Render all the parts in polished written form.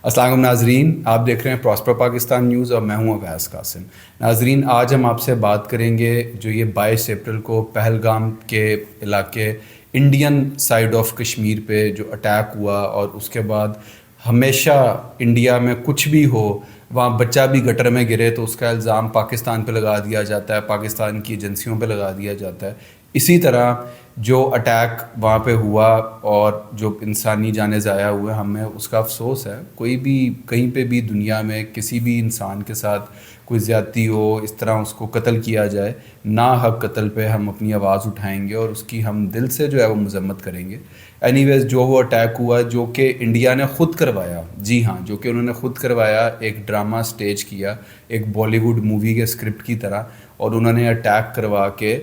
السلام علیکم ناظرین، آپ دیکھ رہے ہیں پراسپر پاکستان نیوز اور میں ہوں اویس قاسم۔ ناظرین، آج ہم آپ سے بات کریں گے جو یہ 22 اپریل کو پہلگام کے علاقے انڈین سائیڈ آف کشمیر پہ جو اٹیک ہوا، اور اس کے بعد ہمیشہ انڈیا میں کچھ بھی ہو وہاں بچہ بھی گٹر میں گرے تو اس کا الزام پاکستان پہ لگا دیا جاتا ہے، پاکستان کی ایجنسیوں پہ لگا دیا جاتا ہے۔ اسی طرح جو اٹیک وہاں پہ ہوا اور جو انسانی جانیں ضائع ہوئے، ہمیں اس کا افسوس ہے۔ کوئی بھی کہیں پہ بھی دنیا میں کسی بھی انسان کے ساتھ کوئی زیادتی ہو، اس طرح اس کو قتل کیا جائے، ناحق قتل پہ ہم اپنی آواز اٹھائیں گے اور اس کی ہم دل سے جو ہے وہ مذمت کریں گے۔ اینی ویز، جو وہ اٹیک ہوا جو کہ انڈیا نے خود کروایا، جی ہاں، جو کہ انہوں نے خود کروایا، ایک ڈرامہ سٹیج کیا ایک بالی ووڈ مووی کے اسکرپٹ کی طرح، اور انہوں نے اٹیک کروا کے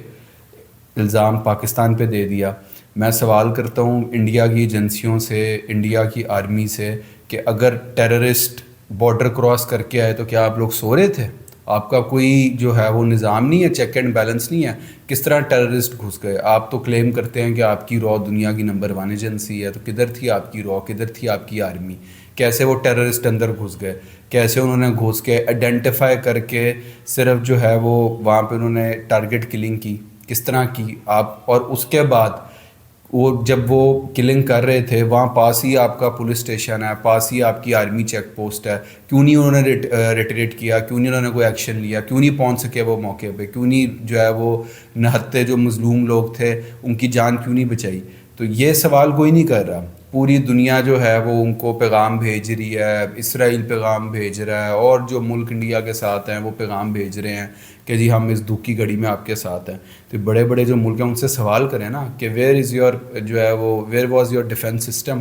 الزام پاکستان پہ دے دیا۔ میں سوال کرتا ہوں انڈیا کی ایجنسیوں سے، انڈیا کی آرمی سے، کہ اگر ٹیررسٹ بارڈر کراس کر کے آئے تو کیا آپ لوگ سو رہے تھے؟ آپ کا کوئی جو ہے وہ نظام نہیں ہے، چیک اینڈ بیلنس نہیں ہے؟ کس طرح ٹیررسٹ گھس گئے؟ آپ تو کلیم کرتے ہیں کہ آپ کی را دنیا کی نمبر 1 ایجنسی ہے، تو کدھر تھی آپ کی را، کدھر تھی آپ کی آرمی؟ کیسے وہ ٹیررسٹ اندر گھس گئے؟ کیسے انہوں نے گھس کے آئیڈینٹیفائی کر کے صرف جو ہے وہ وہاں پہ انہوں نے ٹارگٹ کلنگ کی؟ کس طرح کی آپ؟ اور اس کے بعد وہ جب وہ کلنگ کر رہے تھے، وہاں پاس ہی آپ کا پولیس اسٹیشن ہے، پاس ہی آپ کی آرمی چیک پوسٹ ہے، کیوں نہیں انہوں نے ریٹریٹ کیا؟ کیوں نہیں انہوں نے کوئی ایکشن لیا؟ کیوں نہیں پہنچ سکے وہ موقع پہ؟ کیوں نہیں جو ہے وہ نہتے جو مظلوم لوگ تھے ان کی جان کیوں نہیں بچائی؟ تو یہ سوال کوئی نہیں کر رہا۔ پوری دنیا جو ہے وہ ان کو پیغام بھیج رہی ہے، اسرائیل پیغام بھیج رہا ہے، اور جو ملک انڈیا کے ساتھ ہیں وہ پیغام بھیج رہے ہیں کہ جی ہم اس دکھ کی گھڑی میں آپ کے ساتھ ہیں۔ تو بڑے بڑے جو ملک ہیں ان سے سوال کریں نا کہ where was your defence system?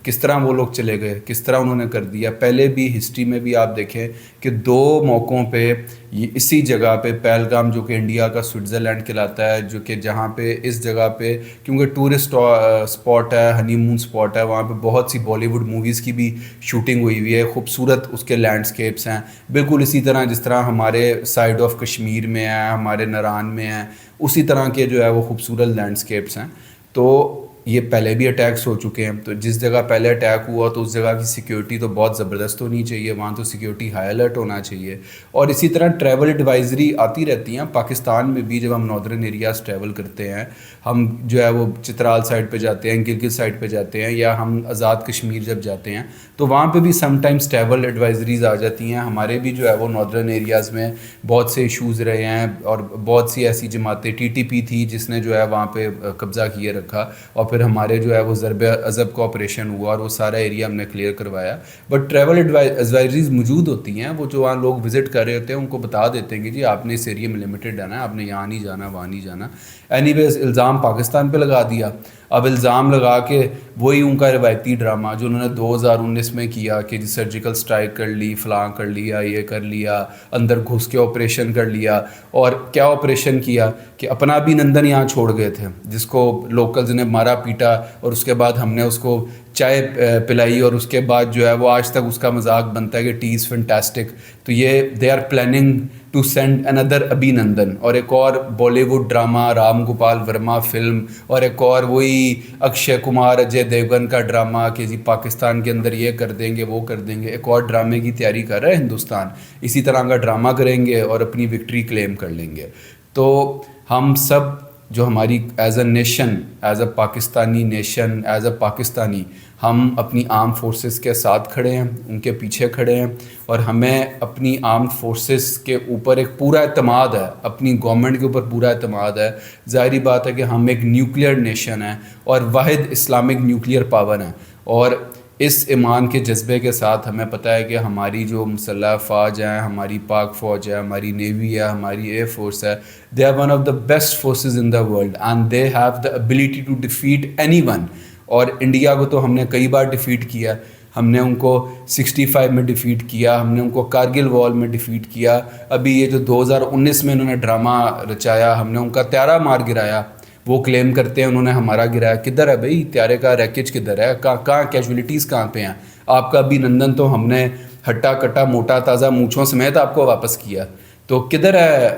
کس طرح وہ لوگ چلے گئے، کس طرح انہوں نے کر دیا؟ پہلے بھی ہسٹری میں بھی آپ دیکھیں کہ 2 موقعوں پہ یہ اسی جگہ پہ پہلگام، جو کہ انڈیا کا سوئٹزرلینڈ کہلاتا ہے، جو کہ جہاں پہ اس جگہ پہ کیونکہ ٹورسٹ اسپاٹ ہے، ہنی مون اسپاٹ ہے، وہاں پہ بہت سی بالی ووڈ موویز کی بھی شوٹنگ ہوئی ہوئی ہے، خوبصورت اس کے لینڈسکیپس ہیں، بالکل اسی طرح جس طرح ہمارے سائیڈ آف کشمیر میں ہیں، ہمارے نران میں ہیں، اسی طرح کے جو ہے وہ خوبصورت لینڈسکیپس ہیں۔ تو یہ پہلے بھی اٹیکس ہو چکے ہیں، تو جس جگہ پہلے اٹیک ہوا تو اس جگہ کی سیکیورٹی تو بہت زبردست ہونی چاہیے، وہاں تو سیکیورٹی ہائی الرٹ ہونا چاہیے۔ اور اسی طرح ٹریول ایڈوائزری آتی رہتی ہیں پاکستان میں بھی، جب ہم ناردرن ایریاز ٹریول کرتے ہیں، ہم جو ہے وہ چترال سائڈ پہ جاتے ہیں، گلگت سائڈ پہ جاتے ہیں، یا ہم آزاد کشمیر جب جاتے ہیں تو وہاں پہ بھی سم ٹائمز ٹریول ایڈوائزریز آ جاتی ہیں۔ ہمارے بھی جو ہے وہ ناردرن ایریاز میں بہت سے ایشوز رہے ہیں، اور بہت سی ایسی جماعتیں، ٹی ٹی پی تھی جس نے جو ہے وہاں پہ قبضہ کیے رکھا، اور پھر ہمارے جو ہے وہ ضرب عضب کا آپریشن ہوا اور وہ سارا ایریا ہم نے کلیئر کروایا۔ بٹ ٹریول ایڈوائزریز موجود ہوتی ہیں، وہ جو وہاں لوگ وزٹ کر رہے ہوتے ہیں ان کو بتا دیتے ہیں کہ جی آپ نے اس ایریا میں لمیٹڈ رہنا ہے، آپ نے یہاں نہیں جانا، وہاں نہیں جانا۔ اینی ویز، الزام پاکستان پہ لگا دیا۔ اب الزام لگا کے وہی ان کا روایتی ڈرامہ جو انہوں نے 2019 میں کیا کہ جی سرجیکل اسٹرائک کر لی، فلاں کر لیا، یہ کر لیا، اندر گھس کے آپریشن کر لیا۔ اور کیا آپریشن کیا کہ اپنا بھی نندن یہاں چھوڑ گئے تھے، جس کو لوکلز نے مارا پیٹا، اور اس کے بعد ہم نے اس کو چائے پلائی، اور اس کے بعد جو ہے وہ آج تک اس کا مذاق بنتا ہے کہ ٹی از فینٹاسٹک۔ تو یہ they are planning to send اندر ابھی نندن، اور ایک اور Bollywood drama Ram Gopal Varma film, اور ایک اور وہی اکشے کمار اجے دیوگن کا ڈرامہ کہ جی پاکستان کے اندر یہ کر دیں گے، وہ کر دیں گے۔ ایک اور ڈرامے کی تیاری کر رہا ہے ہندوستان، اسی طرح کا ڈرامہ کریں گے اور اپنی وکٹری کلیم کر لیں گے۔ تو ہم سب جو ہماری as a nation, as a Pakistani nation, as a Pakistani, ہم اپنی آرم فورسز کے ساتھ کھڑے ہیں، ان کے پیچھے کھڑے ہیں، اور ہمیں اپنی آرم فورسز کے اوپر ایک پورا اعتماد ہے، اپنی گورنمنٹ کے اوپر پورا اعتماد ہے۔ ظاہری بات ہے کہ ہم ایک نیوکلیئر نیشن ہیں اور واحد اسلامک نیوکلیئر پاور ہیں، اور اس ایمان کے جذبے کے ساتھ ہمیں پتہ ہے کہ ہماری جو مسلح افواج ہیں، ہماری پاک فوج ہے، ہماری نیوی ہے، ہماری ایئر فورس ہے، they are one of the best forces in the world and they have the ability to defeat anyone. اور انڈیا کو تو ہم نے کئی بار ڈیفیٹ کیا، ہم نے ان کو 65 میں ڈیفیٹ کیا، ہم نے ان کو کارگل وار میں ڈیفیٹ کیا، ابھی یہ جو 2019 میں انہوں نے ڈرامہ رچایا، ہم نے ان کا طیارہ مار گرایا۔ وہ کلیم کرتے ہیں انہوں نے ہمارا گرایا، کدھر ہے بھائی طیارے کا ریکیج؟ کدھر ہے؟ کہاں کیجولیٹیز کہاں پہ ہیں؟ آپ کا بھی نندن تو ہم نے ہٹا کٹا موٹا تازہ مونچھوں سمیت آپ کو واپس کیا، تو کدھر ہے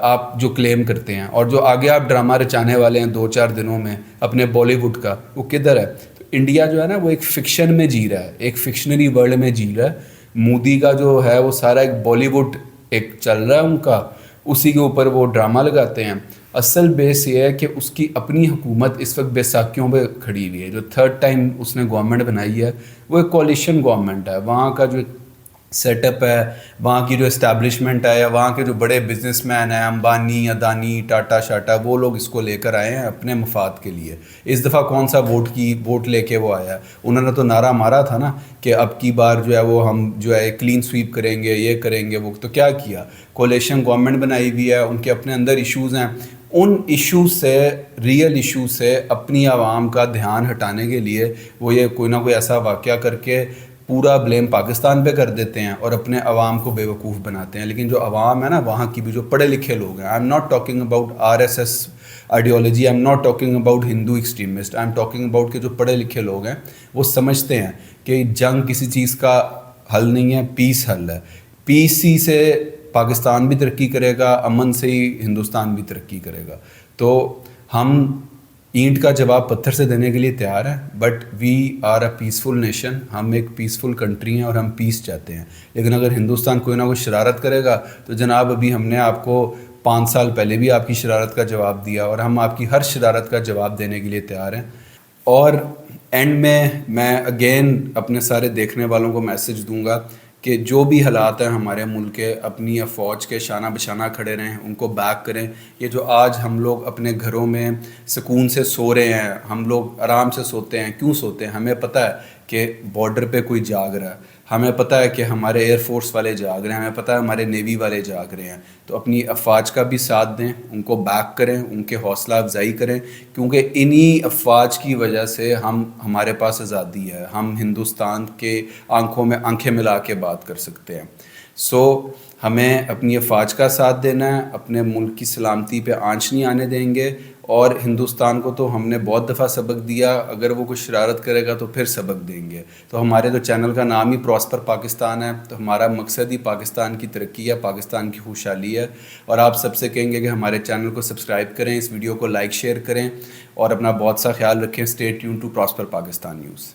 آپ جو کلیم کرتے ہیں؟ اور جو آگے آپ ڈرامہ رچانے والے ہیں 2-4 دنوں میں اپنے بالی ووڈ کا، وہ کدھر ہے؟ تو انڈیا جو ہے نا وہ ایک فکشن میں جی رہا ہے, ایک فکشنری ورلڈ میں جی رہا ہے. مودی کا جو ہے وہ سارا ایک بالی ووڈ ایک چل رہا ہے ان کا, اسی کے اوپر وہ ڈرامہ لگاتے ہیں. اصل بیس یہ ہے کہ اس کی اپنی حکومت اس وقت بیساکھیوں پہ کھڑی ہوئی ہے. جو تھرڈ ٹائم اس نے گورنمنٹ بنائی ہے وہ ایک کولیشن گورنمنٹ ہے. وہاں کا جو سیٹ اپ ہے, وہاں کی جو اسٹیبلشمنٹ ہے, یا وہاں کے جو بڑے بزنس مین ہیں, امبانی, اڈانی, ٹاٹا شاٹا, وہ لوگ اس کو لے کر آئے ہیں اپنے مفاد کے لیے. اس دفعہ کون سا ووٹ لے کے وہ آیا؟ انہوں نے تو نعرہ مارا تھا نا کہ اب کی بار جو ہے وہ ہم جو ہے کلین سویپ کریں گے, یہ کریں گے, وہ تو کیا کیا؟ کولیشن گورنمنٹ بنائی ہوئی ہے, ان کے اپنے اندر ایشوز ہیں. ان ایشوز سے, ریئل ایشوز سے اپنی عوام کا دھیان ہٹانے کے لیے وہ یہ کوئی نہ کوئی ایسا واقعہ کر کے پورا بلیم پاکستان پہ کر دیتے ہیں اور اپنے عوام کو بے وقوف بناتے ہیں. لیکن جو عوام ہے نا وہاں کی بھی, جو پڑھے لکھے لوگ ہیں, I am not talking about RSS ideology, I am not talking about Hindu extremist, I am talking about کہ جو پڑھے لکھے لوگ ہیں وہ سمجھتے ہیں کہ جنگ کسی چیز کا حل نہیں ہے, پیس حل ہے. پیس ہی سے پاکستان بھی ترقی کرے گا, امن سے ہی ہندوستان بھی ترقی کرے گا. تو ہم اینٹ کا جواب پتھر سے دینے کے لیے تیار ہیں, but we are a peaceful nation. ہم ایک پیسفل کنٹری ہیں اور ہم پیس چاہتے ہیں. لیکن اگر ہندوستان کوئی نہ کوئی شرارت کرے گا تو جناب ابھی ہم نے آپ کو 5 سال پہلے بھی آپ کی شرارت کا جواب دیا, اور ہم آپ کی ہر شرارت کا جواب دینے کے لیے تیار ہیں. اور اینڈ میں اگین اپنے سارے دیکھنے والوں کو میسج دوں گا کہ جو بھی حالات ہیں ہمارے ملک کے, اپنی فوج کے شانہ بشانہ کھڑے رہیں, ان کو بیک کریں. یہ جو آج ہم لوگ اپنے گھروں میں سکون سے سو رہے ہیں, ہم لوگ آرام سے سوتے ہیں, کیوں سوتے ہیں؟ ہمیں پتہ ہے کہ بارڈر پہ کوئی جاگ رہا ہے, ہمیں پتہ ہے کہ ہمارے ایئر فورس والے جاگ رہے ہیں, ہمیں پتہ ہے ہمارے نیوی والے جاگ رہے ہیں. تو اپنی افواج کا بھی ساتھ دیں, ان کو بیک کریں, ان کے حوصلہ افزائی کریں, کیونکہ انہی افواج کی وجہ سے ہمارے پاس آزادی ہے. ہم ہندوستان کے آنکھوں میں آنکھیں ملا کے بات کر سکتے ہیں. سو ہمیں اپنی افواج کا ساتھ دینا ہے, اپنے ملک کی سلامتی پہ آنچ نہیں آنے دیں گے. اور ہندوستان کو تو ہم نے بہت دفعہ سبق دیا, اگر وہ کچھ شرارت کرے گا تو پھر سبق دیں گے. تو ہمارے تو چینل کا نام ہی پراسپر پاکستان ہے, تو ہمارا مقصد ہی پاکستان کی ترقی ہے, پاکستان کی خوشحالی ہے. اور آپ سب سے کہیں گے کہ ہمارے چینل کو سبسکرائب کریں, اس ویڈیو کو لائک شیئر کریں, اور اپنا بہت سا خیال رکھیں. Stay tuned to Prosper Pakistan news.